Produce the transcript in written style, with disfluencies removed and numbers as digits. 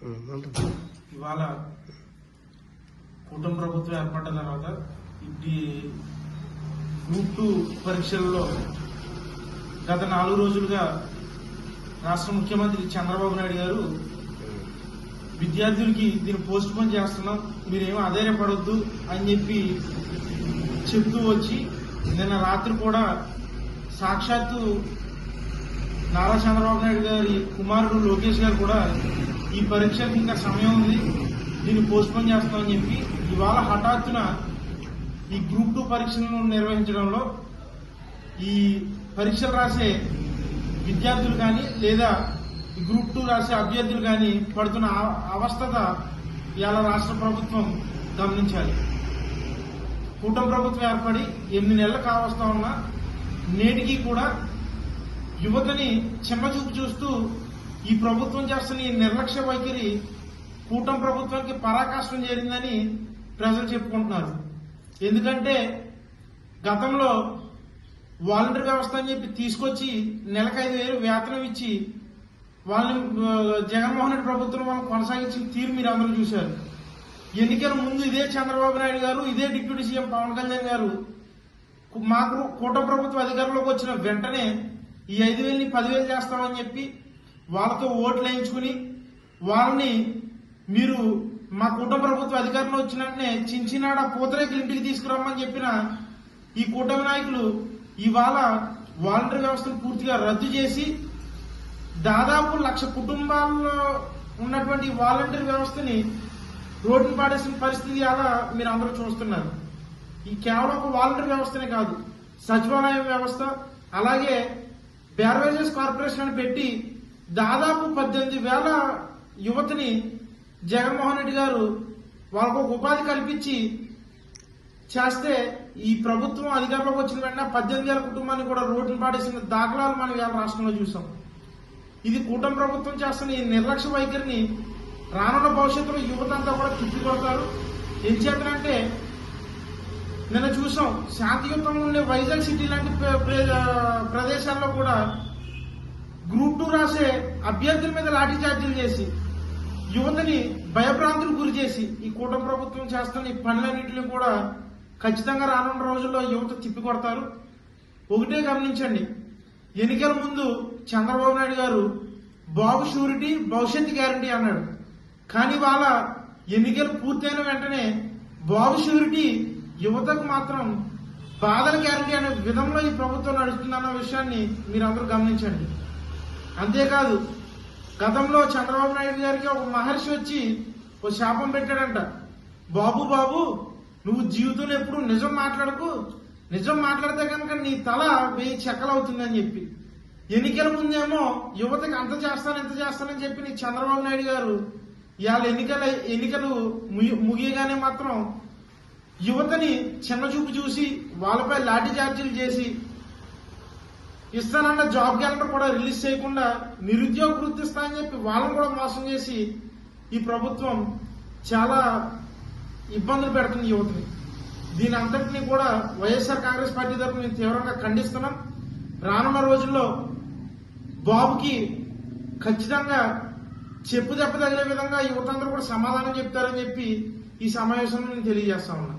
ఇవాళ కూటమి ప్రభుత్వం ఏర్పడ్డ తర్వాత ఈ గ్రూప్ 2 పరీక్షల్లో గత 4 రోజులుగా రాష్ట్ర ముఖ్యమంత్రి చంద్రబాబు నాయుడు గారు విద్యార్థులకి దీన్ని పోస్ట్ పోన్ చేస్తున్నాం, మీరేమో ఆధారపడొద్దు అని చెప్పి చెప్తూ వచ్చి నిన్న రాత్రి కూడా సాక్షాత్తు నారా చంద్రబాబు నాయుడు గారి కుమారుడు లోకేష్ గారు కూడా ఈ పరీక్షలకు ఇంకా సమయం ఉంది, దీన్ని పోస్ట్ పోన్ చేస్తామని చెప్పి ఇవాళ హఠాత్తున ఈ గ్రూప్ 2 పరీక్షలను నిర్వహించడంలో ఈ పరీక్షలు రాసే విద్యార్థులు కానీ లేదా ఈ గ్రూప్ 2 రాసే అభ్యర్థులు కానీ పడుతున్న అవస్థత ఇవాళ రాష్ట్ర ప్రభుత్వం గమనించాలి. కూటమి ప్రభుత్వం ఏర్పడి 8 నెలలు కావస్తా ఉన్నా నేటికి కూడా యువతని చిన్నచూపు చూస్తూ ఈ ప్రభుత్వం చేస్తున్న ఈ నిర్లక్ష్య వైఖరి కూటమి ప్రభుత్వానికి పరాకాష్టం చేరిందని ప్రజలు చెప్పుకుంటున్నారు. ఎందుకంటే గతంలో వాలంటీర్ వ్యవస్థ అని చెప్పి తీసుకొచ్చి నెలకు 5,000 వేతనం ఇచ్చి వాళ్ళని జగన్మోహన్ రెడ్డి ప్రభుత్వం వాళ్ళని కొనసాగించిన తీరు మీరు అందరూ చూశారు. ఎన్నికల ముందు ఇదే చంద్రబాబు నాయుడు గారు, ఇదే డిప్యూటీ సీఎం పవన్ కళ్యాణ్ గారు మాకు కూటమి ప్రభుత్వం అధికారంలోకి వచ్చిన వెంటనే ఈ 5,000ని 10,000 చేస్తామని చెప్పి వాళ్ళతో ఓట్లు వేయించుకుని వాళ్ళని మీరు మా కూటమి ప్రభుత్వం అధికారంలో వచ్చిన వెంటనే చించినాడ పూతరేకులు ఇంటికి తీసుకురమ్మని చెప్పిన ఈ కూటమి నాయకులు ఇవాళ వాలంటీర్ వ్యవస్థను పూర్తిగా రద్దు చేసి దాదాపు 1,00,000 కుటుంబాల్లో ఉన్నటువంటి వాలంటీర్ వ్యవస్థని రోడ్డును పాడేసిన పరిస్థితి అలా మీరు అందరూ చూస్తున్నారు. ఈ కేవలం ఒక వాలంటీర్ వ్యవస్థనే కాదు, సచివాలయం వ్యవస్థ అలాగే బేర్వేజెస్ కార్పొరేషన్ అని పెట్టి దాదాపు 18,000 యువతని జగన్మోహన్ రెడ్డి గారు వాళ్ళకు ఒక ఉపాధి కల్పించి చేస్తే ఈ ప్రభుత్వం అధికారంలోకి వచ్చిన వెంటనే 18,000 కుటుంబాన్ని కూడా రోడ్డును పాడేసిన దాఖలాలు మనం ఇవాళ రాష్ట్రంలో చూసాం. ఇది కూటమి ప్రభుత్వం చేస్తున్న ఈ నిర్లక్ష్య వైఖరిని రానున్న భవిష్యత్తులో యువత అంతా కూడా తిప్పికొడతారు. ఏం చేతనంటే నిన్న చూసాం, శాంతియుతంగా ఉండే వైజాగ్ సిటీ లాంటి ప్రదేశాల్లో కూడా గ్రూప్ 2 రాసే అభ్యర్థుల మీద లాఠీ చార్జీలు చేసి యువతని భయభ్రాంతులు గురి చేసి ఈ కూటమి ప్రభుత్వం చేస్తున్న ఈ పనులన్నింటినీ కూడా ఖచ్చితంగా రానున్న రోజుల్లో యువత తిప్పికొడతారు. ఒకటే గమనించండి, ఎన్నికల ముందు చంద్రబాబు నాయుడు గారు బాబు షూరిటీ భవిష్యత్తు గ్యారంటీ అన్నాడు. కానీ వాళ్ళ ఎన్నికలు పూర్తయిన వెంటనే బాబు షూరిటీ యువతకు మాత్రం బాధల గ్యారంటీ అనే విధంలో ఈ ప్రభుత్వం నడుస్తుందన్న విషయాన్ని మీరందరూ గమనించండి. అంతేకాదు, గతంలో చంద్రబాబు నాయుడు గారికి ఒక మహర్షి వచ్చి ఒక శాపం పెట్టాడంట, బాబు బాబు నువ్వు జీవితంలో ఎప్పుడు నిజం మాట్లాడకు, నిజం మాట్లాడితే కనుక నీ తల 1000 చెక్కలు అవుతుందని చెప్పి. ఎన్నికల ముందేమో యువతకి అంత చేస్తాను ఎంత చేస్తానని చెప్పి నీ చంద్రబాబు నాయుడు గారు ఇవాళ ఎన్నికలు ముగియగానే మాత్రం యువతని చిన్నచూపు చూసి వాళ్ళపై లాఠీ చార్జీలు చేసి ఇస్తానన్న జాబ్ క్యాలెండర్ కూడా రిలీజ్ చేయకుండా నిరుద్యోగ వృత్తి ఇస్తా అని చెప్పి వాళ్ళని కూడా మోసం చేసి ఈ ప్రభుత్వం చాలా ఇబ్బందులు పెడుతుంది యువతని. దీని అంతటినీ కూడా వైఎస్ఆర్ కాంగ్రెస్ పార్టీ తరఫున మేము తీవ్రంగా ఖండిస్తున్నాం. రానున్న రోజుల్లో బాబుకి ఖచ్చితంగా చెప్పు దెబ్బ తగిలే విధంగా యువత అందరూ కూడా సమాధానం చెప్తారని చెప్పి ఈ సమావేశంలో నేను తెలియజేస్తా ఉన్నా.